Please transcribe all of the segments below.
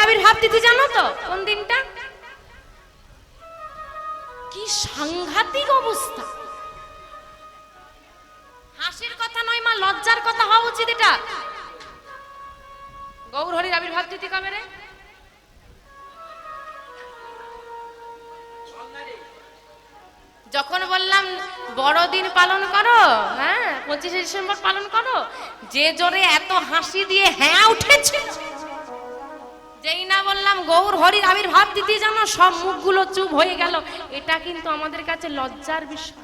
আবির্ভাব তিথি জানো তো কোন দিনটা? কি সাংঘাতিক অবস্থা! হাসির কথা নয় মা, লজ্জার কথা হওয়া উচিত এটা। গৌর হরির আবির্ভাব তিথি কবে রে? যখন বললাম বড়দিন পালন করো, হ্যাঁ 25শে ডিসেম্বর পালন করো, যে জোরে এত হাসি দিয়ে হ্যাঁ উঠেছে, যেই না বললাম গৌর হরির আবির্ভাব তিথি জানো, সব মুখগুলো চুপ হয়ে গেল। এটা কিন্তু আমাদের কাছে লজ্জার বিষয়।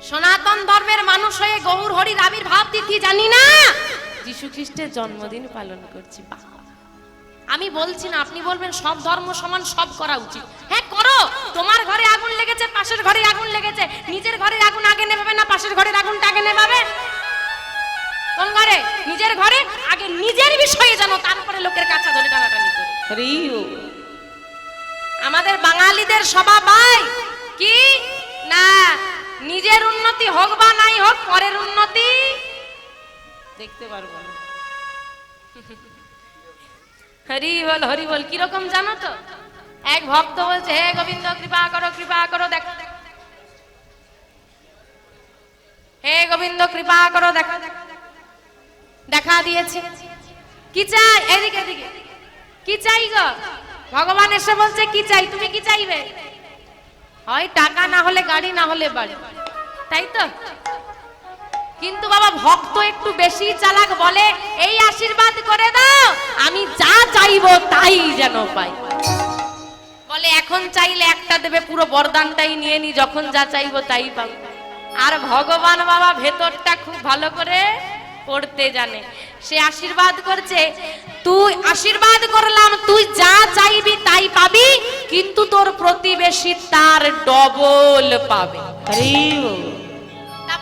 সনাতন ধর্মের মানুষ হয়ে গৌর হরির আবির্ভাব তিথি জানি না, যীশু খ্রিস্টের জন্মদিন পালন করছি। আমি বলছি না, আপনি বলবেন সব ধর্ম সমান, সব করা উচিত। হ্যাঁ করো, তোমার ঘরে আগুন লেগেছে, পাশের ঘরে আগুন লেগেছে, নিজের ঘরের আগুন আগে নেভাবে না পাশের ঘরের আগুনটা আগে নেভাবে? কোন ঘরে? নিজের ঘরে আগে নিজের বিষয়ে জানো, তারপরে লোকের কাছে ধরে টানাটানি করো। আমাদের বাঙালিদের স্বভাব ভাই কি না, নিজের উন্নতি হোক বা নাই হোক, পরের উন্নতি দেখতে পারবো না। হরি বল হরি বল। কিরকম জানো তো, এক ভক্ত বলছে হে গোবিন্দ কৃপা করো কৃপা করো, দেখো হে গোবিন্দ কৃপা করো, দেখা দেখা দিয়েছে। কি চাই? এদিকে এদিকে। কি চাই গো? ভগবান এসে বলছে কি চাই? তুমি কি চাইবে? হয় টাকা, না হলে গাড়ি, না হলে বাড়ি, তাই তো? কিন্তু বাবা ভক্ত একটু বেশি চালাক, বলে এই আশীর্বাদ করে দাও আমি যা চাইবো তাই যেন পাই। বলে এখন চাইলে একটা দেবে, পুরো বরদানটাই নিয়ে নি, যখন যা চাইবো তাই পাবো। আর ভগবান বাবা ভেতরটা খুব ভালো করে পড়তে জানে। সে আশীর্বাদ করছে, তুই আশীর্বাদ করলাম তুই যা চাইবি তাই পাবি, কিন্তু তোর প্রতিবেশী তার ডবল পাবে।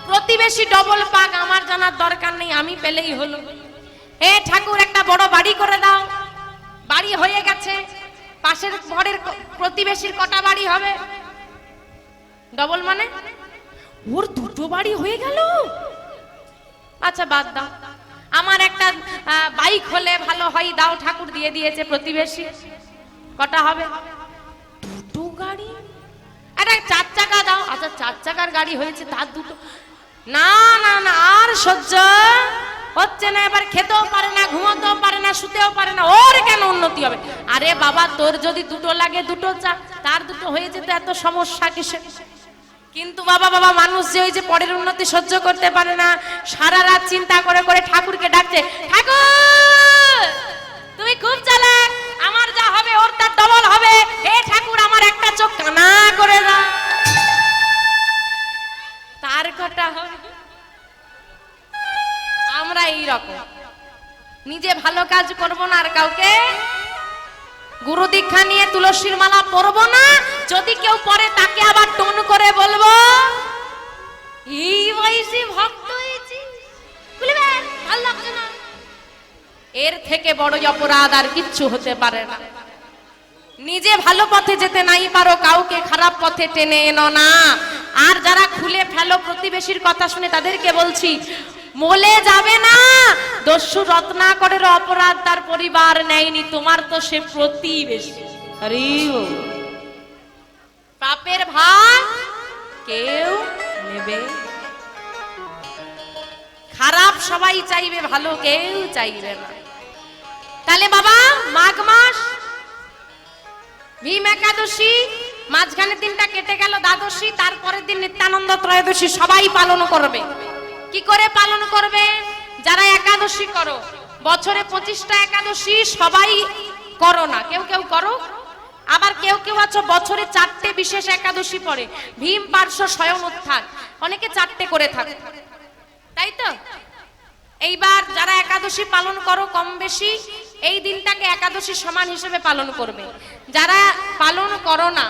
প্রতিবেশী ডবল পাক আমার জানার দরকার নেই, আমি পেলেই হলো। হে ঠাকুর একটা বড় বাড়ি করে দাও। বাড়ি হয়ে গেছে, পাশের ঘরের প্রতিবেশীর কটা বাড়ি হবে? ডবল মানে ওর দুটো বাড়ি হয়ে গেল। আচ্ছা বাদ দাও, আমার একটা বাইক হলে ভালো হয়, দাও ঠাকুর দিয়ে দিয়েছে প্রতিবেশী, কটা হবে? দুটো গাড়ি। একটা 4 চাকা দাও, আচ্ছা 4 চাকার গাড়ি হয়েছে, তার দুটো। না না না, আর সহ্য হচ্ছে না, এবার খেতেও পারে না, ঘুমাতেও পারে না, শুতেও পারে না, ওর কেন উন্নতি হবে? আরে বাবা তোর যদি দুটো লাগে দুটো চা, তার দুটো হয়েছে তো এত সমস্যা কিসে? কিন্তু বাবা বাবা মানুষ যে ওই যে পরের উন্নতি সহ্য করতে পারে না, সারা রাত চিন্তা করে করে ঠাকুরকে ডাকছে, ঠাকুর তুমি খুব চালাক, আমার যা হবে ওর তার ডবল হবে, হে ঠাকুর আমার একটা চোখ কানা করে দাও। তার কটা হবে? আমরা এই রকম নিজে ভালো কাজ করব না, আর কাউকে গুরু দীক্ষা নিয়ে তুলসীর মালা পরবো না, যদি কেউ পরে তাকে আবার টোন করে বলবো এই বয়সে ভক্ত হয়েছি, ভালো লাগছে না। এর থেকে বড় অপরাধ আর কিচ্ছু হতে পারে না। নিজে ভালো পথে যেতে নাই পারো, কাউকে খারাপ পথে টেনে এনো না। আর যারা খুলে ফেলো প্রতিবেশীর কথা শুনে, তাদেরকে বলছি মলে যাবে না। দস্যু রত্নাকরের অপরাধ তার পরিবার নেয়নি, তোমার তো সে প্রতিবেশী। পাপের ভাগ কেউ নেবে। খারাপ সবাই চাইবে, ভালো কেউ চাইবে না। তাহলে বাবা মাঘ মাস, ভীম একাদশী, মাঝখানে দিনটা কেটে গেল দ্বাদশী, তারপরের দিন নিত্যানন্দ ত্রয়োদশী সবাই পালন করবে। কি করে পালন করবে? যারা একাদশী করো, বছরে 25টা একাদশী সবাই করো না, কেউ কেউ করো, আবার কেউ কেউ আছো বছরে 4টে বিশেষ একাদশী পড়ে, ভীম পার্শ্ব স্বয়ং উত্থান, অনেকে 4টে করে থাকে, তাই তো? এইবার যারা একাদশী পালন করো কম বেশি, এই দিনটাকে একাদশী সমান হিসেবে পালন করবে। যারা পালন করো না,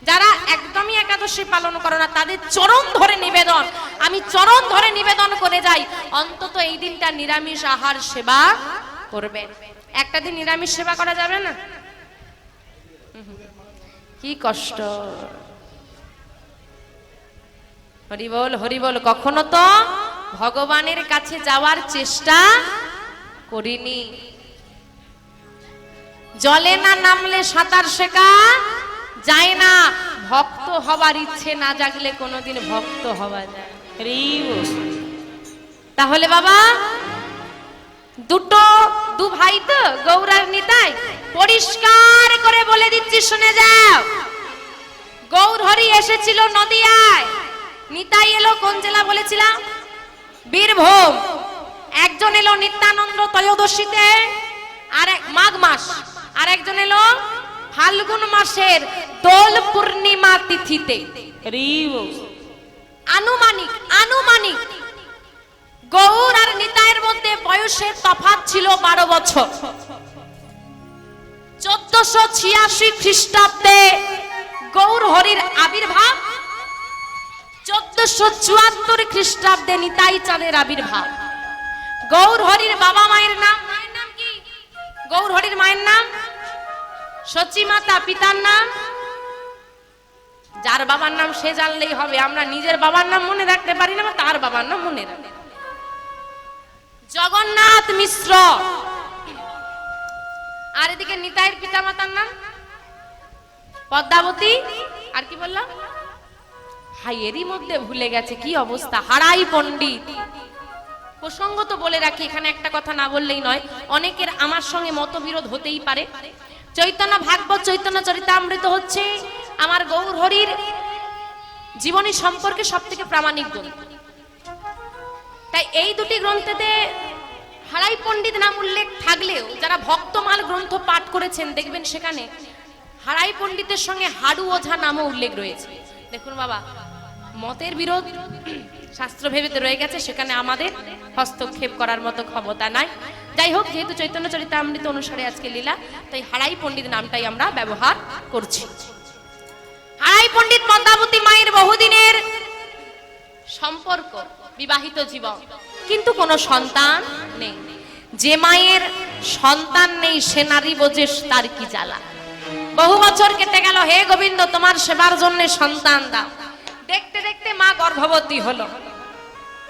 যারা একদমই একাদশী পালন করো না, তাদের চরণ ধরে নিবেদন, আমি চরণ ধরে নিবেদন করে যাই, অন্তত এই দিনটা নিরামিষ আহার সেবা করবে। একটা দিন নিরামিষ সেবা করা যাবে না? কি কষ্ট। হরি বল হরি বল। কখনো তো ভগবানের কাছে যাওয়ার চেষ্টা করিনি। জলে না নামলে সাঁতার শেখা যায় না, ভক্ত হবার ইচ্ছে না জাগলে কোনোদিন ভক্ত হওয়া যায়। তাহলে বাবা দু ভাই তো গৌর আর নিতাই, পরিষ্কার করে বলে দিচ্ছি শুনে যাও। গৌর হরি এসেছিল নদিয়ায়, নিতাই এলো কোন জেলা বলেছিলাম? বীরভূম। একজন এলো নিত্যানন্দ ত্রয়োদশীতে, আর মাঘ মাস, আর একজন এলো ফাল্গুন মাসের দোল পূর্ণিমা তিথিতে। আনুমানিক গৌর আর নিতাইয়ের মধ্যে বয়সের তফাৎ ছিল 12 বছর। 1486 খ্রিস্টাব্দে গৌর হরির আবির্ভাব, 1474 খ্রিস্টাব্দে নিতাই চাঁদের আবির্ভাব। গৌর হরির বাবা মায়ের নাম কি? গৌর হরির মায়ের নাম সচী মাতা, পিতার নাম? যার বাবার নাম সে জানলেই হবে, আমরা নিজের বাবার নাম মনে রাখতে পারি না, তার বাবার নাম মনে রাখতে। জগন্নাথ মিশ্র। আর এদিকে নিতাইয়ের পিতা মাতার নাম পদ্মাবতী। আর কি বললাম? হাই, এরই মধ্যে ভুলে গেছে, কি অবস্থা! হারাই পণ্ডিত। প্রসঙ্গ তো বলে রাখি, এখানে একটা কথা না বললেই নয়, অনেকের আমার সঙ্গে মতবিরোধ হতেই পারে। চৈতন্য ভাগবত, চৈতন্য চরিতামৃত হচ্ছে আমার গৌর হরির জীবনী সম্পর্কে সবথেকে প্রামাণিক গ্রন্থ। তাই এই দুটি গ্রন্থেতে হারাই পণ্ডিত নাম উল্লেখ থাকলেও যারা ভক্তমাল গ্রন্থ পাঠ করেছেন দেখবেন সেখানে হারাই পণ্ডিতের সঙ্গে হাড়ু ওঝা নামও উল্লেখ রয়েছে। দেখুন বাবা, মতের বিরোধ শাস্ত্র ভেবেতে রয়ে গেছে, সেখানে আমাদের হস্তক্ষেপ করার মতো ক্ষমতা নাই। যাই হোক, যেহেতু চৈতন্য চরিতামৃত অনুসারে আজকে লীলা, তাই হারাই পণ্ডিত নামটাই আমরা ব্যবহার করছি। হারাই পণ্ডিত পদ্মাবতী মায়ের বহুদিনের সম্পর্ক, বিবাহিত জীবন, কিন্তু কোনো সন্তান নেই। যে মায়ের সন্তান নেই সে নারী বোঝে তার কি জ্বালা। বহু বছর কেটে গেল, হে গোবিন্দ তোমার সেবার জন্য সন্তান দাও। দেখতে দেখতে মা গর্ভবতী হলো,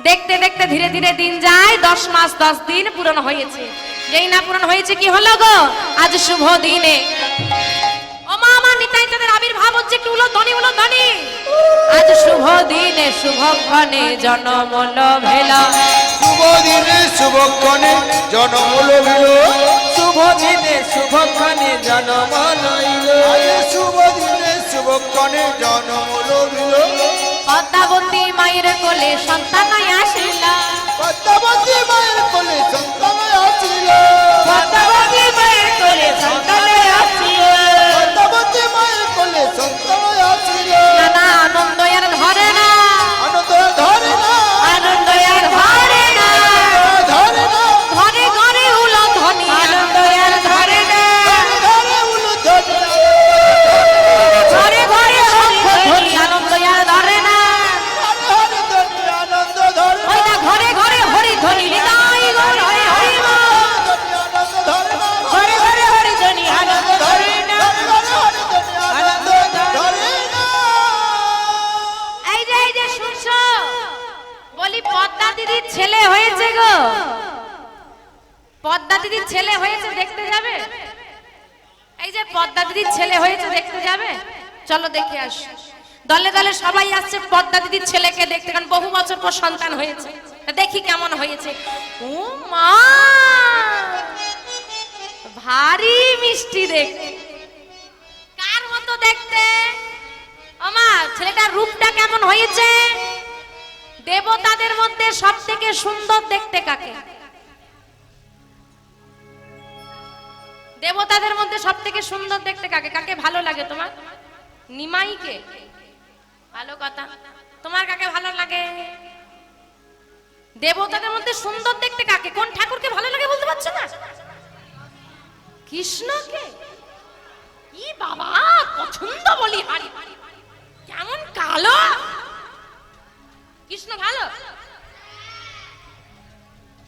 দেখতে দেখতে ধীরে ধীরে দিন যায়, 10 মাস 10 দিন পূরণ হয়েছে। যেই না পূরণ হয়েছে, কি হলো গো? আজ শুভ দিনে ও মা, আমার নিতাই চাঁদের আবির্ভাব হচ্ছে। একটু উলধ্বনি, উলধ্বনি। আজ শুভ দিনে শুভক্ষণে জনমল ভেলা, শুভ দিনে শুভক্ষণে জনমল ভেলা, শুভ দিনে শুভক্ষণে জনমল শুভ দিনে শুভক্ষণে জনমল ভেলা। পদ্মাবতী মায়ের কোলে সন্তান আসিল, পদ্মাবতী মায়ের কোলে সন্তান আসিল, পদ্মাবতী মায়ের কোলে সন্তান আসিল, পদ্মাবতী মায়ের কোলে সন্তান আসিল। নানা আনন্দ আর ধরে না, আনন্দ ধরে না, আনন্দ আর ধরে না, ধরে না, ঘরে ঘরে উলধ্বনি, আনন্দ আর ধরে না, ধরে উলধ্বনি, ঘরে ঘরে শঙ্খধ্বনি, আনন্দ আর ধরে না। আনন্দ ধরে ওই না ঘরে ঘরে হরিধ্বনি, নিতাই গৌর হরি হরি বল। আনন্দ ধরে না, ঘরে ঘরে হরিধ্বনি, আনন্দ ধরে না। আনন্দ ধরে না। এই যে শুনছো, বলি পদ্মা দিদির ছেলে হয়েছে গো, পদ্মা দিদির ছেলে হয়েছে, দেখতে যাবে? এই যে পদ্মা দিদির ছেলে হয়েছে, দেখতে যাবে? চলো দেখে আসি। দলে দলে সবাই আসছে পদ্মা দিদির ছেলেকে দেখতে, কারণ বহু বছর পর সন্তান হয়েছে। দেখি কেমন হয়েছে। ও মা, ভারী মিষ্টি দেখতে। কার মতো দেখতে? আমা, ছেলেটার রূপটা কেমন হয়েছে? দেবতাদের মধ্যে সব থেকে সুন্দর দেখতে কাকে? দেবতাদের মধ্যে সব থেকে সুন্দর দেখতে কাকে? কাকে ভালো লাগে তোমার? নিমাইকে? ভালো কথা। তোমার কাকে ভালো লাগে? দেবতাদের মধ্যে সুন্দর দেখতে কাকে? কোন ঠাকুরকে ভালো লাগে বলতে পারছো না? কৃষ্ণকে? ই বাবা, পছন্দ বলি হারি, কেমন কালো! কৃষ্ণ ভালো?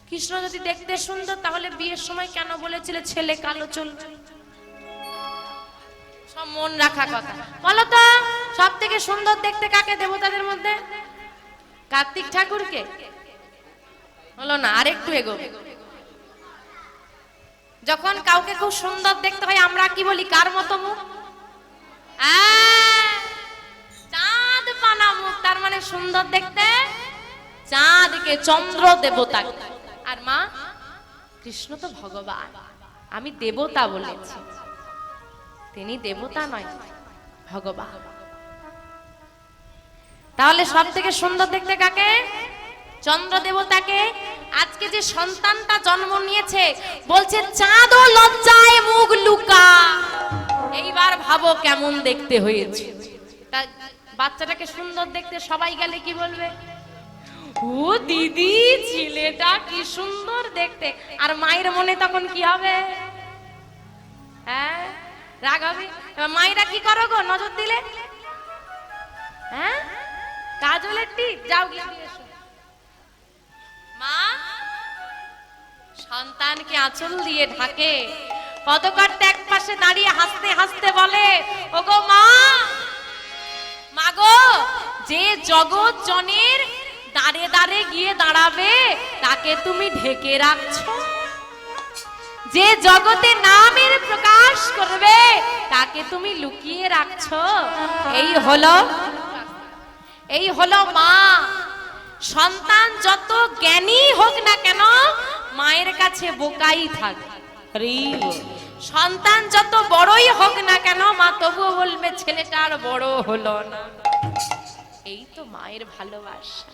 কৃষ্ণ যদি দেখতে সুন্দর, তাহলে বিয়ের সময় কেন বলেছিলে ছেলে কালো চলবে? সব মন রাখা কথা। বলো তো, সব থেকে সুন্দর দেখতে কাকে দেবতাদের মধ্যে? কার্তিক ঠাকুরকে? হলো না, আরেকটু এগো। যখন কাউকে খুব সুন্দর দেখতে হয় আমরা কি বলি, কার মতো মুখ? আহ, চাঁদ পানা মুখ, তার মানে সুন্দর দেখতে চাঁদকে, চন্দ্র দেবতাকে। আর মা কৃষ্ণ তো ভগবান, আমি দেবতা বলেছি, তিনি দেবতা নয়, ভগবান। তাহলে সব থেকে সুন্দর দেখতে কাকে? চন্দ্র দেবতাকে। আজকে যে সন্তানটা জন্ম নিয়েছে বলছে চাঁদও লজ্জায় মুখ লুকা। এইবার ভাবো কেমন দেখতে হয়েছে। তা বাচ্চাটাকে সুন্দর দেখতে সবাই গেলে কি বলবে? ও দিদি, ছেলেটা কি সুন্দর দেখতে। আর মায়ের মনে তখন কি হবে? হ্যাঁ, রাগ হবে। মায়েরা কি করো গো নজর দিলে? হ্যাঁ, কাজলের টিপ যাও গিয়ে দিয়ে এসো। মা সন্তানকে আঁচল দিয়ে ঢাকে, পদকর্তা এক পাশে দাঁড়িয়ে হাসতে হাসতে বলে, ওগো মা, মাগো, যে জগৎ জনের দাঁড়ে দাঁড়ে গিয়ে দাঁড়াবে তাকে তুমি ঢেকে রাখছো, যে জগতে নামের প্রকাশ করবে তাকে তুমি লুকিয়ে রাখছো। এই হলো মা। সন্তান যত জ্ঞানী হোক না কেন মায়ের কাছে বোকাই থাকে। সন্তান যত বড়ই হোক না কেন মা তবুও বলবে ছেলেটা আর বড় হলো না। এই তো মায়ের ভালোবাসা।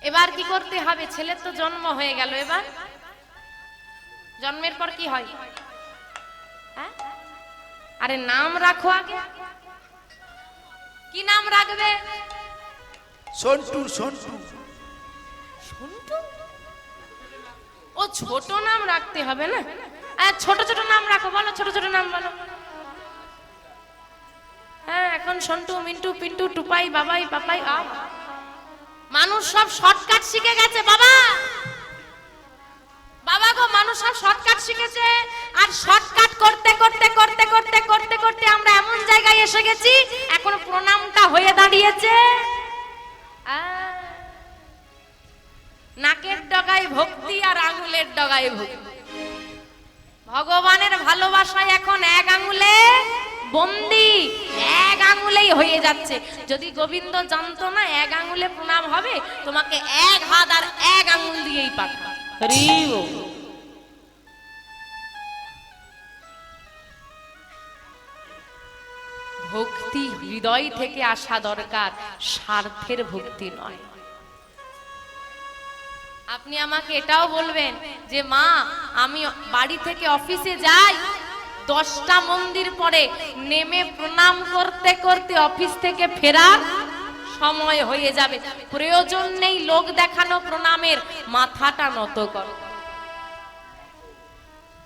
এবার কি করতে হবে? ছেলের তো জন্ম হয়ে গেল, এবার জন্মের পর কি হয়? হ্যাঁ, আরে নাম রাখো আগে। কি নাম রাখবে? সন্টু। সন্টু? ও ছোট নাম রাখতে হবে না? ছোট ছোট নাম রাখো, বলো ছোট ছোট নাম বলো। হ্যাঁ, এখন সন্টু, মিন্টু, পিন্টু, টুপাই, বাবাই, পাপাই। মানুষ সব শর্টকাট শিখে গেছে বাবা। বাবা গো, মানুষ সব শর্টকাট শিখেছে। আর শর্টকাট করতে করতে করতে করতে করতে করতে আমরা এমন জায়গায় এসে গেছি এখন প্রণামটা হয়ে দাঁড়িয়েছে নাকের ডগায় ভক্তি আর আঙুলের ডগায় ভক্তি। ভগবানের ভালোবাসায় এখন এক আঙুলে বন্দি, এক আঙুলেই হয়ে যাচ্ছে। যদি গোবিন্দ জানতো না এক আঙুলে প্রণাম হবে, তোমাকে এক হাত আর এক আঙুল দিয়েই পাঠাবে। ভক্তি হৃদয় থেকে আসা দরকার, স্বার্থের ভক্তি নয়। আপনি আমাকে এটাও বলবেন যে মা, আমি বাড়ি থেকে অফিসে যাই, 10টা মন্দির পরে নেমে প্রণাম করতে করতে অফিস থেকে ফেরার সময় হয়ে যাবে। প্রয়োজন নেই লোক দেখানো প্রণামের, মাথাটা নত করো,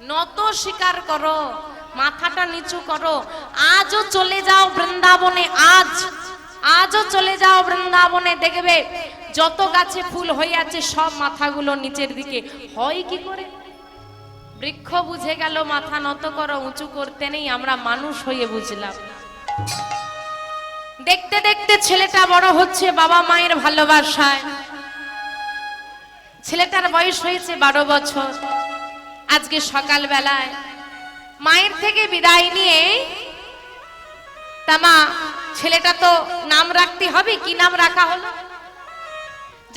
নত স্বীকার করো, মাথাটা নিচু করো। আজও চলে যাও বৃন্দাবনে, আজও চলে যাও বৃন্দাবনে, দেখবে যত গাছে ফুল হয়ে আছে সব মাথাগুলো নিচের দিকে। হয় কি করে? বৃক্ষ বুঝে গেল মাথা নত করো, উঁচু করতে নেই। আমরা মানুষ হয়ে বুঝলাম। দেখতে দেখতে ছেলেটা বড় হচ্ছে বাবা মায়ের ভালোবাসায়। ছেলেটার বয়স হয়েছে 12 বছর। আজকে সকাল বেলায় মায়ের থেকে বিদায় নিয়ে, তামা ছেলেটা তো নাম রাখতে হবে। কি নাম রাখা হলো?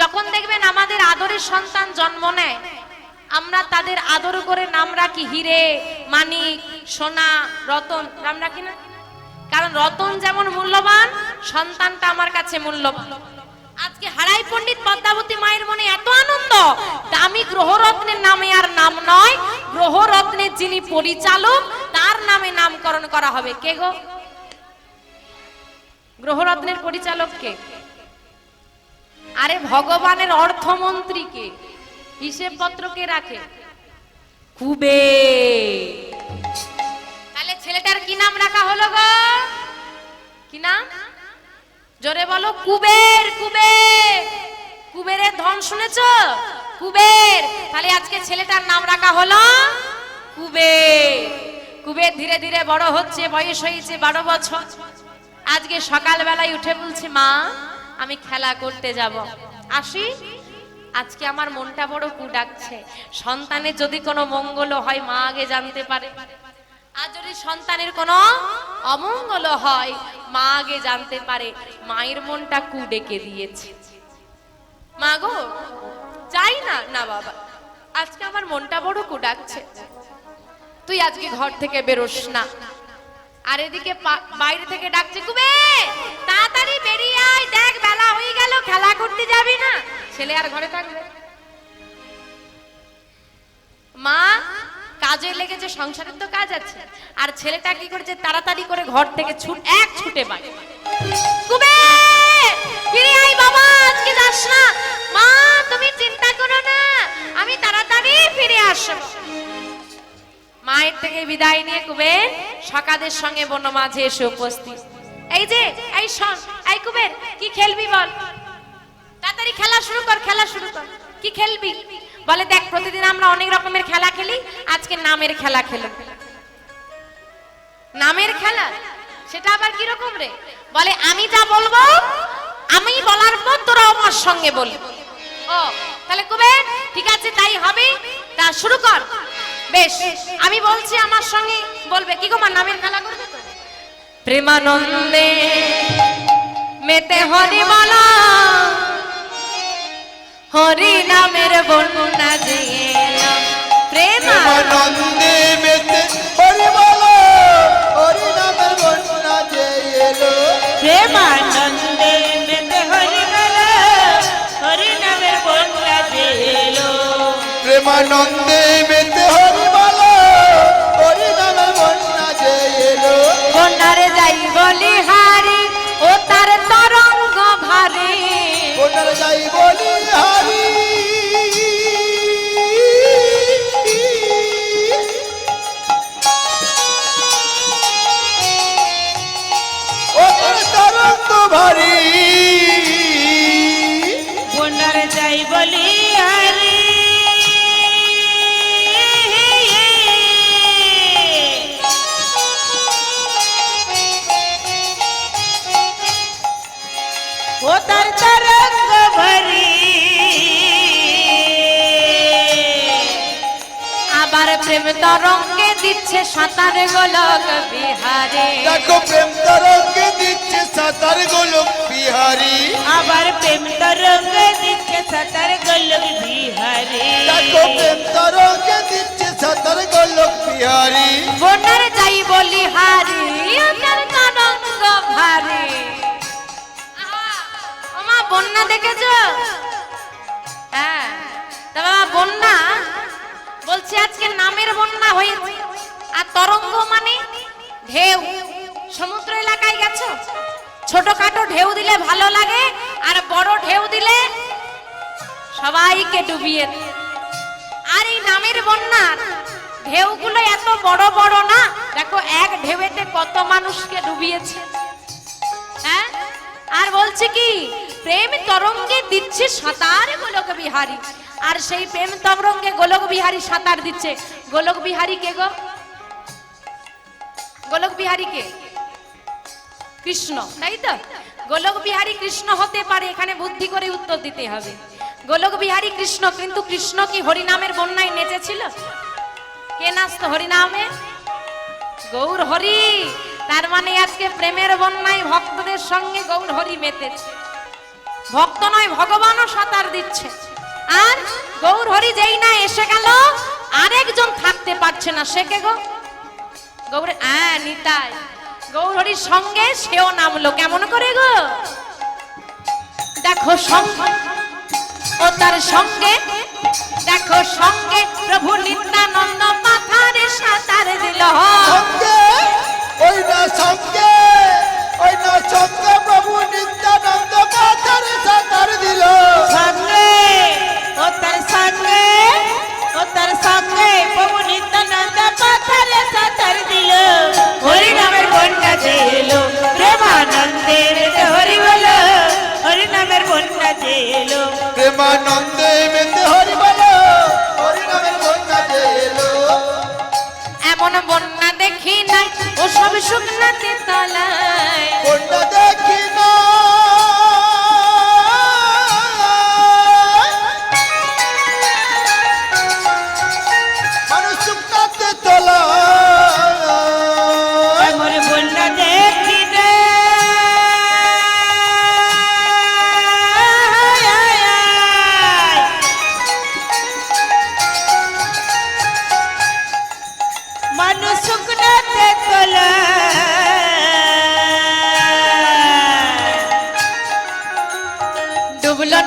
যখন দেখবেন আমাদের আদরের সন্তান জন্ম নেয়, আমরা তাদের আদর করে নাম রাখি হীরে, মানিক, সোনা, রতন। নাম রাখি না? কারণ রতন যেমন মূল্যবান, সন্তানটা আমার কাছে মূল্যবান। আজকে হারাই পণ্ডিত পদ্মাবতী মায়ের মনে এত আনন্দ, দামি গ্রহরত্নের নামে আর নাম নয়, গ্রহরত্নের যিনি পরিচালক তার নামে নামকরণ করা হবে। কে গো? গ্রহরত্নের পরিচালক কে? আরে ভগবানের অর্থমন্ত্রী কে? হিসেব পত্র কে রাখে? কুবের। তাহলে ছেলেটার কি নাম রাখা হলো গো? কি নাম? জোরে বলো। কুবের। কুবের, কুবেরের ধন শুনেছো? কুবের। তাহলে আজকে ছেলেটার নাম রাখা হলো কুবের। কুবের ধীরে ধীরে বড় হচ্ছে, বয়স হয়েছে 12 বছর। আজকে সকাল বেলায় উঠে বলছে মা, আমি খেলা করতে যাব, আসি? আজকে আমার মনটা বড় কু ডাকছে, সন্তানের যদি কোনো মঙ্গল হয় মা আগে জানতে পারে, আর যদি সন্তানের কোনো অমঙ্গল হয় মা আগে জানতে পারে। মায়ের মনটা কু ডেকে দিয়েছে। মা গো যাই না। না বাবা, আজকে আমার মনটা বড় কু ডাকছে, তুই আজকে ঘর থেকে বেরোস না। আর এদিকে বাইরে থেকে ডাকছে, কুবে তাড়াতাড়ি বেরিয়ে আয়, দেখ বেলা হয়ে গেল, খেলা করতে যাবি না? ছেলে আর ঘরে থাকবে? মা কাজে লেগেছে, সংসারের তো কাজ আছে, আর ছেলেটা কি করেছে, তাড়াতাড়ি করে ঘর থেকে ছুটে বাইরে। কুবে ফিরে আয় বাবা, আজকে যাস না। মা তুমি চিন্তা করো না, আমি তাড়াতাড়ি ফিরে আসব। মায়ের থেকে বিদায় নিয়ে কুবের সকাদের সঙ্গে বন মাঝে এসে উপস্থিত। এই যে এই শোন, এই কুবের কি খেলবি বল, তাড়াতাড়ি খেলা শুরু কর, খেলা শুরু কর। কি খেলবি? বলে দেখ প্রতিদিন আমরা অনেক রকমের খেলা খেলি, আজকে নামের খেলা খেলো। নামের খেলা? সেটা আবার কি রকম রে? বলে আমি যা বলবো, আমি বলার পর তোরা আমার সঙ্গে বলবি। ও তাহলে কুবের ঠিক আছে, তাই হবে, তা শুরু কর। বেশ, আমি বলছি আমার সঙ্গে বলবে। কি গো মা, নামের খেলা করবে তো? প্রেমানন্দে মেতে হরি বলা, হরি নামের বন্যা যে এলো। প্রেমানন্দে মেতে হরি বলো, হরি নামের বন্যা যে এলো। প্রেমানন্দে মেতে হরি বলো, হরি নামের বন্যা যে এলো। প্রেমানন্দে মেতে হরি বলো, হরি নামের বন্যা যে এলো। বন্যারে যাই বলি হারি, ও তার তরঙ্গ ভারী। বন্যারে যাই বলি হারি, ও তার তরঙ্গ ভারী। বন্যার যাই বলি হারি, ও তার তরঙ্গ ভরি। আবার প্রেম তরঙ্গে দিচ্ছে সাঁতার গোলক বিহারে। দেখো প্রেম তরঙ্গে দিচ্ছে সাঁতার গোলক বিহারি। আবার প্রেম তরঙ্গ দিচ্ছে সাঁতার গোলক বিহারি। দেখো প্রেম তরঙ্গে দিচ্ছে সাঁতার গোলক বিহারি। বন্যার যাই বলি হারি, ও তার তরঙ্গ ভারী। ওমা বন্যা দেখেছো? হ্যাঁ, তা বাবা বন্যা বলছি আজকে নামের বন্যা হয়েছে। আর তরঙ্গ মানে ঢেউ। সমুদ্র এলাকায় গেছো? ছোটখাটো ঢেউ দিলে ভালো লাগে, আর বড় ঢেউ দিলে সবাইকে ডুবিয়ে দেয়। আর এই নামের বন্যার ঢেউগুলো এত বড় বড় না, দেখো এক ঢেউতে কত মানুষকে ডুবিয়েছে। হ্যাঁ, আর বলছে কি প্রেম তরঙ্গে দিচ্ছে সাঁতার গোলক বিহারী। আর সেই প্রেম তরঙ্গে গোলক বিহারী সাঁতার দিচ্ছে। গোলক বিহারী কে গো? গোলক বিহারী কে? কৃষ্ণ, তাই তো? গোলক বিহারী কৃষ্ণ হতে পারে, এখানে বুদ্ধি করে উত্তর দিতে হবে। গোলক বিহারী কৃষ্ণ, কিন্তু কৃষ্ণ কি হরিনামের বন্যায় নেচেছিল? কে নাচত হরিনামে? গৌর হরি। তার মানে আজকে প্রেমের বন্যায় ভক্তদের সঙ্গে গৌর হরি মেতেছে। ভক্ত নয়, ভগবানও সাঁতার দিচ্ছে। আর গৌর হরি যেই না এসে গেল, আরেকজন থাকতে পারছে না। সে কে গো? গৌর, হ্যাঁ নিতাই। গৌর হরির সঙ্গে সেও নামলো। কেমন করে গো? দেখো সঙ্গে, ও তার সঙ্গে, দেখো সঙ্গে প্রভু নিত্যানন্দ মাথারে সাঁতার দিল। সঙ্গে ওই না সঙ্গে, ওই না সঙ্গে প্রভু নিত্যানন্দ মাথারে সাঁতার দিল। সঙ্গে ও তার সঙ্গে, ও তার সঙ্গে প্রভু নিত্যানন্দ পাথারে সাঁতার দিল। হরি নামের বন্যা যে এলো, প্রেমানন্দের হরি বলো, হরি নামের বন্যা যে এলো। প্রেমানন্দে মেতে হরি বলো, হরি নামের বন্যা যে এলো। এমন বন্যা দেখি নাই ও সব শুকনাতে তলায়। বন্যা দেখি না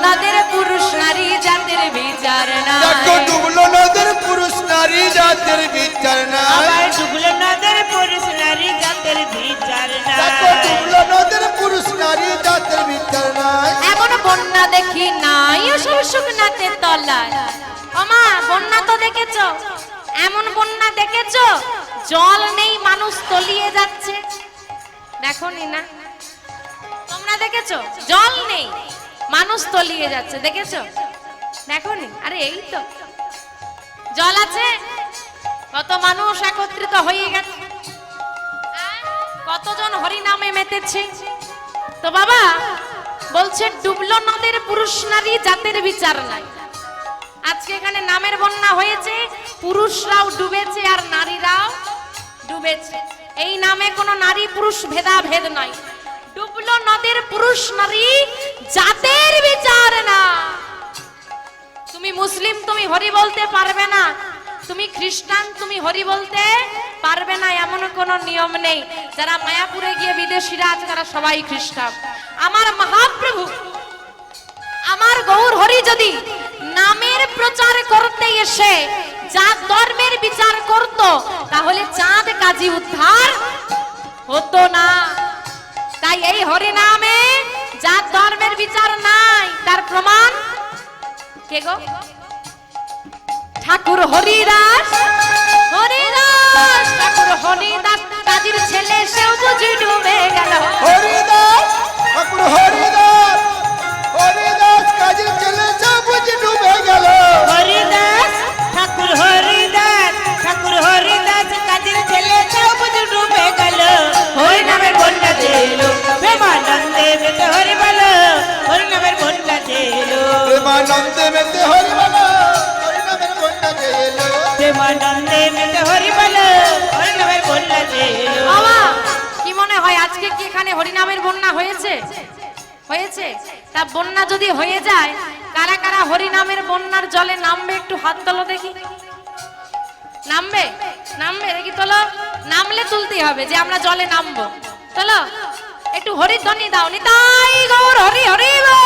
নদের পুরুষ নারী জাতির বিচার দেখো নাই ডুবলো নদের পুরুষ নারী জাতের বিচার নাই আবার ডুবলো নদের পুরুষ নারী জাতের বিচার দেখো নাই ডুবলো নদের পুরুষ নারী জাতের বিচার নাই এমন বন্যা দেখি নাই ওসব শুকনাতে তলায় ওমা বন্যা তো দেখেছো এমন বন্যা দেখেছো জল নেই মানুষ তলিয়ে যাচ্ছে দেখোনি না তোমরা দেখেছো জল নেই মানুষ তলিয়ে যাচ্ছে দেখেছো দেখোনি আরে এই তো জল আছে কত মানুষ একত্রিত হয়ে গেছে কতজন হরি নামে মেতেছে তো বাবা বলছে ডুবলো নদের পুরুষ নারী জাতের বিচার নাই আজকে এখানে নামের বন্যা হয়েছে পুরুষরাও ডুবেছে আর নারীরাও ডুবেছে এই নামে কোনো নারী পুরুষ ভেদাভেদ নাই ডুবলো নদের পুরুষ নারী জাতের বিচার না তুমি মুসলিম তুমি হরি বলতে পারবে না তুমি খ্রিস্টান তুমি হরি বলতে পারবে না এমন কোনো নিয়ম নেই যারা মায়াপুরে গিয়ে বিদেশিরা আছে তারা সবাই খ্রিস্টান আমার মহাপ্রভু আমার গৌর হরি যদি নামের প্রচার করতে এসে জাত ধর্মের বিচার করত তাহলে চাঁদ কাজী উদ্ধার হতো না তাই এই হরি নামে জাত ধর্মের বিচার নাই তার প্রমাণ কে গো ঠাকুর হরিদাস হরিদাস ঠাকুর হরিদাস কাজীর ছেলে সেও বুঝি ডুবে গেল হরিদাস ঠাকুর হরিদাস হরিদাস কাজের ছেলে সব বুঝি ডুবে গেল হরিদাস ঠাকুর হরিদাস ঠাকুর হরিদাস কাজের ছেলে সব বুঝি ডুবে গেল হরি নামের বন্যা দিল প্রেমানন্দে মেতে হরি বলো হরি নামের বন্যা দিল প্রেমানন্দে মেতে হরি বলো হরি নামের বন্যা গেল প্রেমানন্দে মেতে হরি বলো হরি নামের বন্যা দিল বাবা কি মনে হয় আজকে কি এখানে হরিনামের বন্যা হয়েছে হয়েছে তা বন্যা যদি হয়ে যায় কারা কারা হরিনামের বন্যার জলে নামবে একটু হাত তোলো দেখি নামবে নামবে দেখি তোলো নামলে তুলতেই হবে যে আমরা জলে নামবো তোলো একটু হরিধ্বনি দাও নিতাই গৌর হরি হরি বল।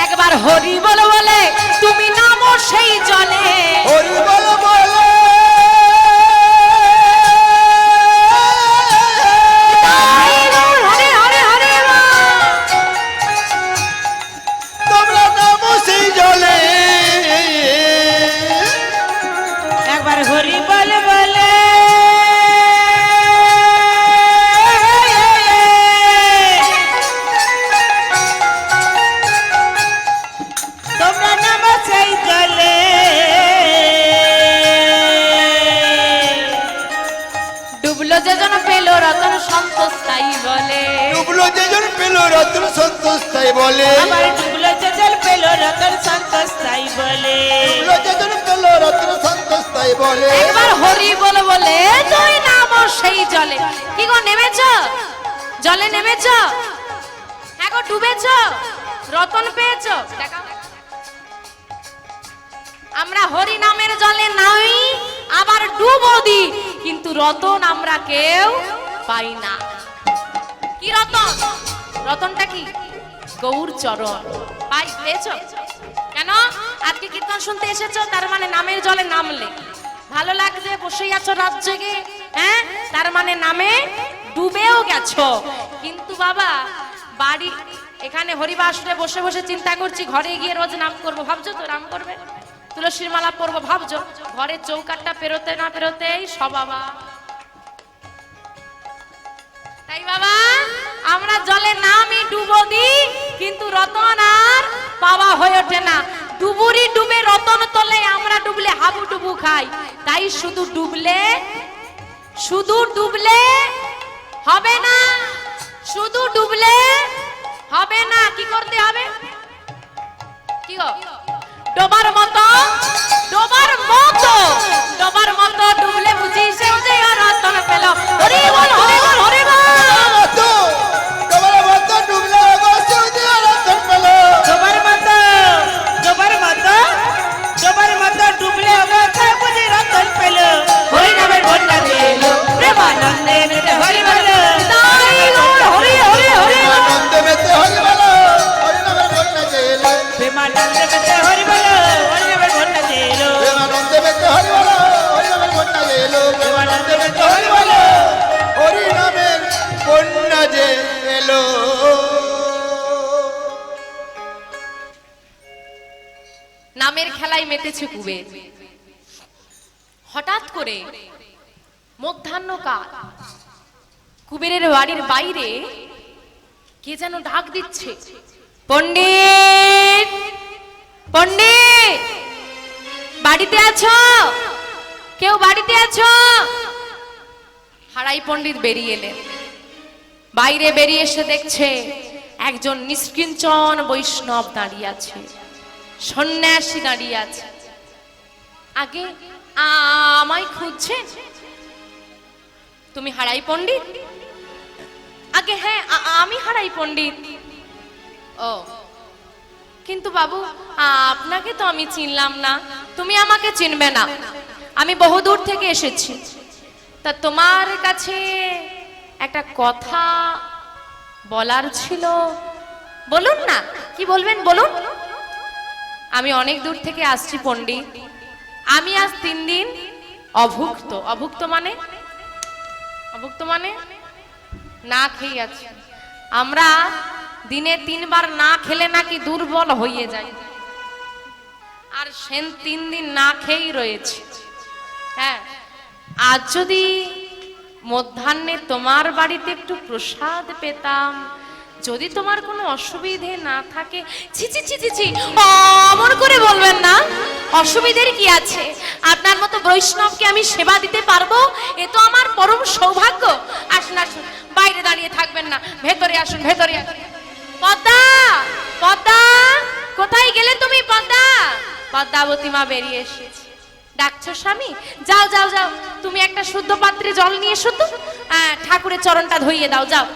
একবার হরি বল বলে তুমি নামো সেই জলে হরি বল বলে নিতাই গৌর হরি হরি হরি বল। তোমরা নামো সেই জলে একবার হরি বল বলে তোমরা নাম সেই জলে ডুবলো যে জন পেল রতন সন্তোষ তাই বলে ডুবলো যেজন পেল রতন সন্তোষ তাই বলে আমার ডুবলো যে জল পেল রতন সন্তোষ তাই বলে ডুবলো যেজন পেল রতন সন্তোষ তাই বলে একবার হরি বল বলে তুই নামো সেই জলে কি গো নেমেছ জলে নেমেছ হ্যাঁ গো ডুবেছ রতন পেয়েছ দেখাও আমরা হরি নামের জলে নাই আবার ডুবো দি কিন্তু রতন আমরা কেউ পাই না কি রতন রতনটা কি গৌর চরণ পাই পেয়েছো কেন আজকে কীর্তন শুনতে এসেছো তার মানে নামের জলে নামলে ভালো লাগছে বসেই আছো রাত জেগে হ্যাঁ তার মানে নামে ডুবেও গেছো কিন্তু বাবা বাড়ি এখানে হরিবাসরে বসে বসে চিন্তা করছি ঘরে গিয়ে রোজ নাম করবো ভাবছো তো নাম করবে তুলসীর মালা পরবো ভাবছো ঘরের চৌকাটটা পেরোতে না পেরোতেই সব বাবা তাই বাবা আমরা জলে নামি ডুবো দি কিন্তু রতন আর পাওয়া হয়ে ওঠে না ডুবুরি ডুবে রতন তোলে আমরা ডুবলে হাবুডুবু খাই তাই শুধু ডুবলে হবে না শুধু ডুবলে হবে না কি করতে হবে কি গো ডোবার মতো ডুবলে বুঝি সে যে রতন পেল হরি বল হরি বল হরি বল তোমার মতো ডুবলে বসে দিয়ে রতন পেল ডোবার মতো ডুবলে অবস্থা বুঝি রতন পেল হরি নামের বন্যা দিল প্রেমানন্দে মেতে হরি বল তাই গৌর হরি হরি হরি বল। আনন্দে মেতে হরি বলো হরি নামের নামের খেলায় মেতেছে কুবের। হঠাৎ করে মধ্যাহ্নকাল কুবেরের বাড়ির বাইরে কে যেন ডাক দিচ্ছে, পণ্ডিত, পণ্ডিত, বাড়িতে আছো? কেউ বাড়িতে আছো? হারাই পণ্ডিত বেরিয়ে এলেন। বাইরে বেরিয়ে এসে দেখছে একজন নিষ্কিঞ্চন বৈষ্ণব দাঁড়িয়ে আছে, সন্ন্যাসী দাঁড়িয়ে আছে। আগে আমায় খুঁজছে? তুমি হারাই পণ্ডিত? আগে হ্যাঁ, আমি হারাই পণ্ডিত। ও, কিন্তু বাবু আপনাকে তো আমি চিনলাম না। তুমি আমাকে চিনবে না, আমি বহুদূর থেকে এসেছি। তা তোমার কাছে একটা কথা বলার ছিল, বলুন না। কি বলবেন বলুন? আমি অনেক দূর থেকে আসছি পণ্ডিত। আমি আজ 3 দিন অভুক্ত। অভুক্ত মানে? অভুক্ত মানে না খেয়ে আছি। আমরা দিনে 3 বার না খেলে নাকি দুর্বল হয়ে যায়, আর সেন 3 দিন না খেয়েই রয়েছে। হ্যাঁ, আজ যদি মধ্যাহ্নে তোমার বাড়িতে একটু প্রসাদ পেতাম, যদি তোমার কোনো অসুবিধে না থাকে। ছি ছি ছি ছি ছি, অমন করে বলবেন না। অসুবিধের কি আছে? আপনার মতো বৈষ্ণবকে আমি সেবা দিতে পারবো, এ তো আমার পরম সৌভাগ্য। আসুন আসুন, বাইরে দাঁড়িয়ে থাকবেন না, ভেতরে আসুন, ভেতরে আসুন। পদ্মা, পদ্মা, কোথায় গেলে তুমি পদ্মা? পদ্মাবতী মা বেরিয়ে এসেছে। ডাকছো স্বামী? যাও যাও যাও, তুমি একটা শুদ্ধ পাত্রে জল নিয়ে এসো তো, ঠাকুরের চরণটা ধুইয়ে দাও, যাও।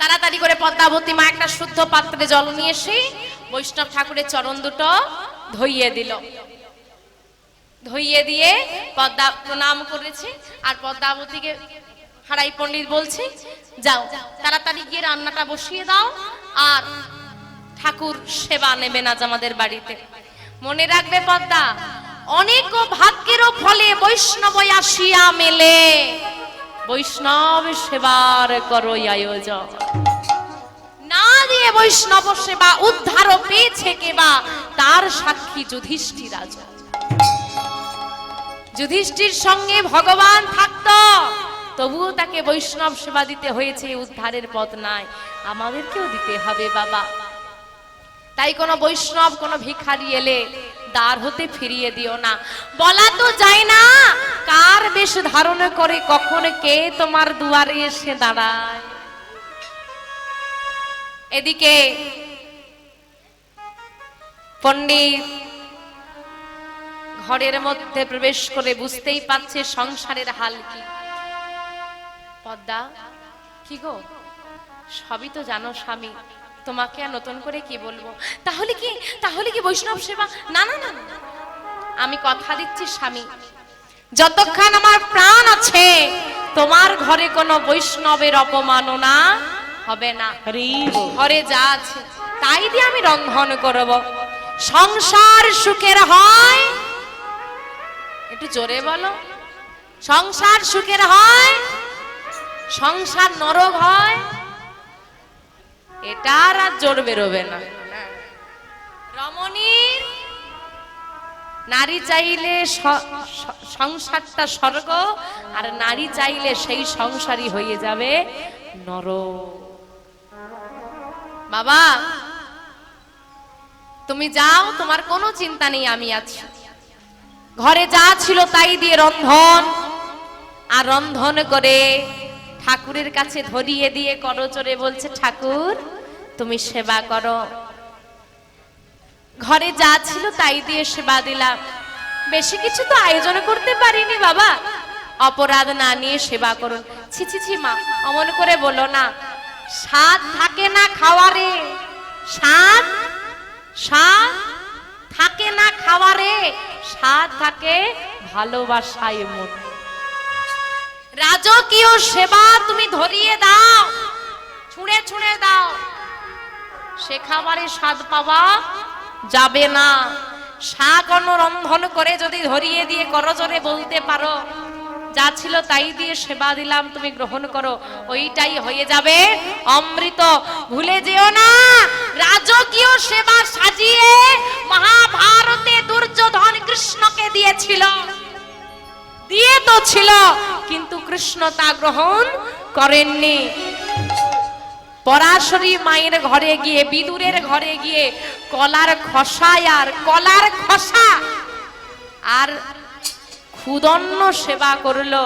তাড়াতাড়ি করে পদ্মাবতী মা একটা শুদ্ধ পাত্রে জল নিয়ে এসে বৈষ্ণব ঠাকুরের চরণ দুটো ধুইয়ে দিল। ধুইয়ে দিয়ে পদ্মা প্রণাম করেছে। আর পদ্মাবতীকে হারাই পণ্ডিত বলছে, যাও তাড়াতাড়ি গিয়ে রান্নাটা বসিয়ে দাও, আর ঠাকুর সেবা নেবে না আমাদের বাড়িতে। মনে রাখবে পদ্মা, অনেক ভাগ্যেরও ফলে বৈষ্ণব আসিয়া মেলে, বৈষ্ণব সেবার করো আয়োজন। না দিয়ে বৈষ্ণব সেবা উদ্ধার পেয়েছে কেবা, তার সাক্ষী যুধিষ্ঠির রাজা। যুধিষ্ঠির সঙ্গে ভগবান থাকতো, তবুও তাকে বৈষ্ণব সেবা দিতে হয়েছে। উদ্ধারের পথ নাই, আমাদেরকেও দিতে হবে বাবা। তাই কোনো বৈষ্ণব, কোনো ভিখারি এলে দ্বার হতে ফিরিয়ে দিও না। বলা তো যায় না কার বেশ ধারণ করে কখন কে তোমার দুয়ারে এসে দাঁড়ায়। এদিকে পণ্ডিত ঘরের মধ্যে প্রবেশ করে বুঝতেই পারছে সংসারের হাল কি। পদ্মা, কি গো? সবই তো জানো স্বামী, তোমাকে আর নতুন করে কি বলবো? তাহলে কি বৈষ্ণব সেবা? না না না, আমি কথা দিচ্ছি স্বামী, যতক্ষণ আমার প্রাণ আছে তোমার ঘরে কোনো বৈষ্ণবের অপমাননা হবে না। ঘরে যা আছে তাই দিয়ে আমি রন্ধন করব। সংসার সুখের হয়, একটু জোরে বলো। সংসার সুখের হয়, সংসার নরক হয়, এটার আর জোর বেরোবে না। রমণীর নারী চাইলে সংসারটা স্বর্গ, আর নারী চাইলে সেই সংসারই হয়ে যাবে নরক। বাবা তুমি যাও, তোমার কোনো চিন্তা নেই, আমি আছি। ঘরে যা ছিল তাই দিয়ে রন্ধন, আর রন্ধন করে ঠাকুরের কাছে ধরিয়ে দিয়ে করজোরে বলছে, ঠাকুর তুমি সেবা করো। ঘরে যা ছিল তাই দিয়ে সেবা দিলাম, বেশি কিছু তো আয়োজন করতে পারিনি বাবা, অপরাধ না নিয়ে সেবা করুন। ছি ছি ছি মা, অমন করে বলো না। স্বাদ থাকে না খাওয়ারে, স্বাদ স্বাদ থাকে না খাওয়ারে, স্বাদ থাকে ভালোবাসায় মন। রাজকীয় সেবা তুমি ধরিয়ে দাও, ছুঁড়ে ছুঁড়ে দাও, সে খাবারে স্বাদ পাওয়া যাবে না। শাক অন্ন রন্ধন করে যদি ধরিয়ে দিয়ে করজোরে বলতে পারো, যা ছিল তাই দিয়ে সেবা দিলাম, তুমি গ্রহণ করো, ওইটাই হয়ে যাবে অমৃত। ভুলে যেও না, রাজকীয় সেবা সাজিয়ে মহাভারতে দুর্যোধন কৃষ্ণকে দিয়েছিল, দিয়ে তো ছিল, কিন্তু কৃষ্ণ তা গ্রহণ করেননি। পরাশরী মায়ের ঘরে গিয়ে, বিদুরের ঘরে গিয়ে কলার খোসা আর ক্ষুদন্ন সেবা করলো,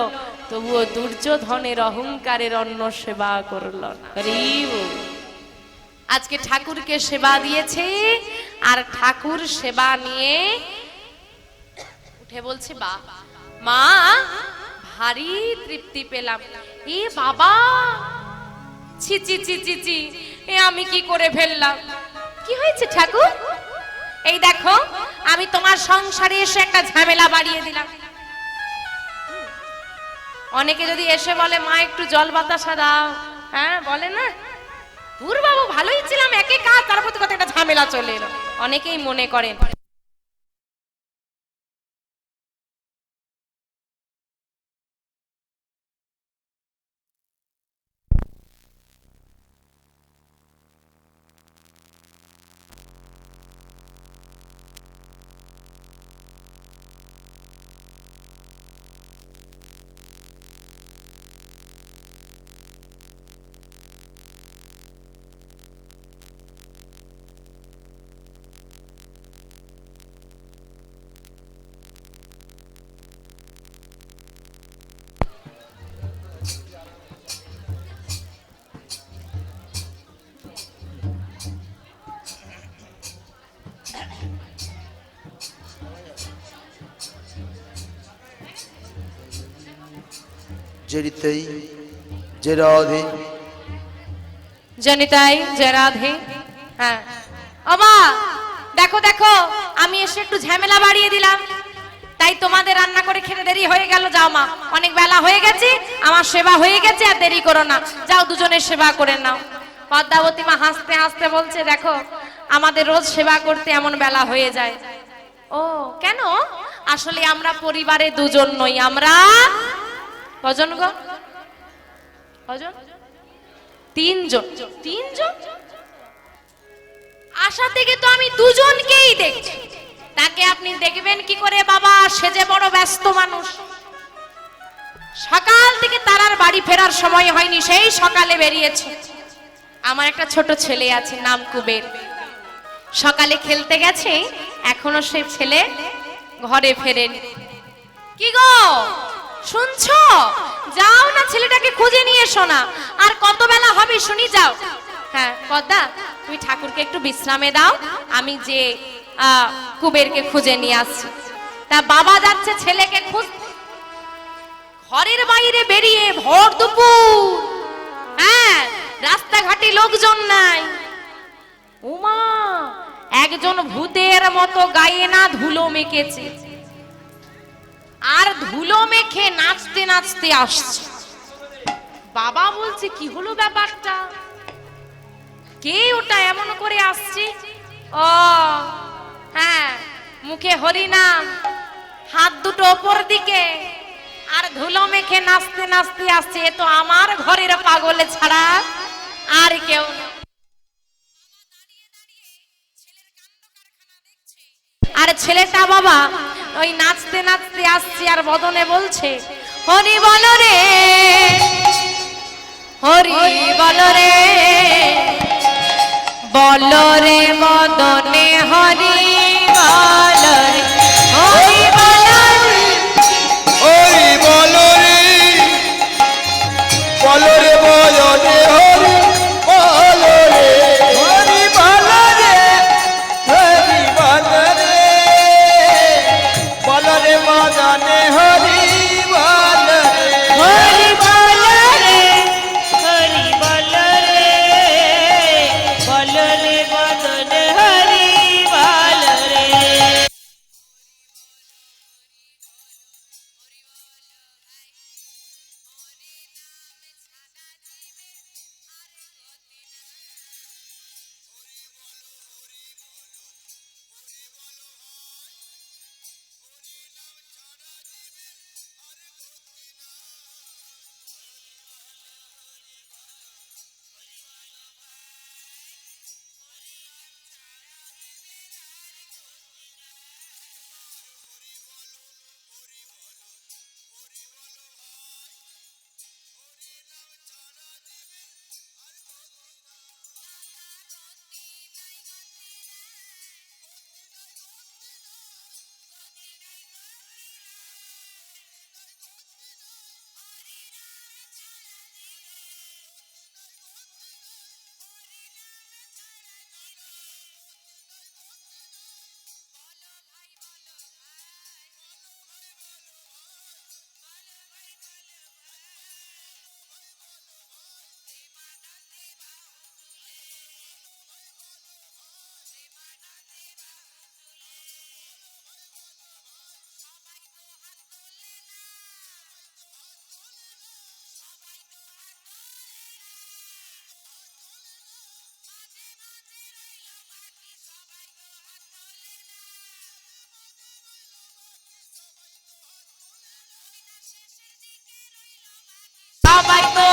তবুও দুর্যোধনের অহংকারের অন্ন সেবা করলো না। আজকে ঠাকুরকে সেবা দিয়েছে, আর ঠাকুর সেবা নিয়ে উঠে বলছে, মা ভারী তৃপ্তি পেলাম। এ বাবা, ছি ছি ছি ছি ছি, এ আমি কি করে ফেললাম? কি হয়েছে ঠাকুর? এই দেখো, আমি তোমার সংসারে এসে একটা ঝামেলা বাড়িয়ে দিলাম। অনেকে যদি এসে বলে, মা একটু জল বাতাসা দাও, হ্যাঁ বলে না, দূর বাবু ভালোই ছিলাম, একে কাজ, তারপর তো কত একটা ঝামেলা চলে এলো, অনেকেই মনে করেন। জড়িতই যে রাধে, জনিতাই যে রাধে। হ্যাঁ ওমা, দেখো দেখো, আমি এসে একটু ঝামেলা বাড়িয়ে দিলাম, তাই তোমাদের রান্না করে খেতে দেরি হয়ে গেল। যাও মা, অনেক বেলা হয়ে গেছে, আমার সেবা হয়ে গেছে, আর দেরি করো না, যাও দুজনের সেবা করে নাও। পদ্মাবতী মা হাসতে হাসতে বলছে, দেখো আমাদের রোজ সেবা করতে এমন বেলা হয়ে যায়। ও কেন? আসলে আমরা পরিবারে দুজন নই, আমরা কজন গো? কজন? তিনজন। তিনজন? আশা থেকে তো আমি দুজনকেই দেখছি, তাকে আপনি দেখবেন কি করে বাবা? সে যে বড় ব্যস্ত মানুষ, সকাল থেকে তার আর বাড়ি ফেরার সময় হয়নি, সেই সকালে বেরিয়েছে। আমার একটা ছোট ছেলে আছে, নাম কুবের, সকালে খেলতে গেছে, এখনো সে ছেলে ঘরে ফেরেনি। কি গো শুনছো? যাও না, ছেলেটাকে খুঁজে নিয়ে এসো না, আর কত বেলা হবে শুনি, যাও। হ্যাঁ পদ্মা, তুমি ঠাকুরকে একটু বিশ্রামে দাও, আমি যে কুবেরকে খুঁজে নিয়ে আসছি। তা বাবা যাচ্ছে ছেলেকে খুঁজ, ঘরের বাইরে বেরিয়ে ভর দুপুর, হ্যাঁ রাস্তাঘাটে লোকজন নাই। উমা, একজন ভূতের মতো গায়ে না ধুলো মেখেছে, আর ধুলো মেখে নাচতে নাচতে আসছে। বাবা বলছে, কি হলো ব্যাপারটা? কে ওটা এমন করে আসছে? ও হ্যাঁ, মুখে হরিনাম, হাত দুটো ওপর দিকে, আর ধুলো মেখে নাচতে নাচতে আসছে। এ তো আমার ঘরের পাগলে ছাড়া আর কেউ না। আর ছেলেটা বাবা ওই নাচতে নাচতে আসছে, আর বদনে বলছে, হরি বল রে, হরি বল রে, বল রে বদনে হরি বল রে, হরি বল রে, ওই বলো রে, বলো রে বদনে হরি, বলো রে হরি, বলো রে হরি, বলো রে, বলো রে বদনে হরি, বলো রে, হরি বল রে, হরি বল রে, বল রে বদনে হরি বল রে। সবাই তো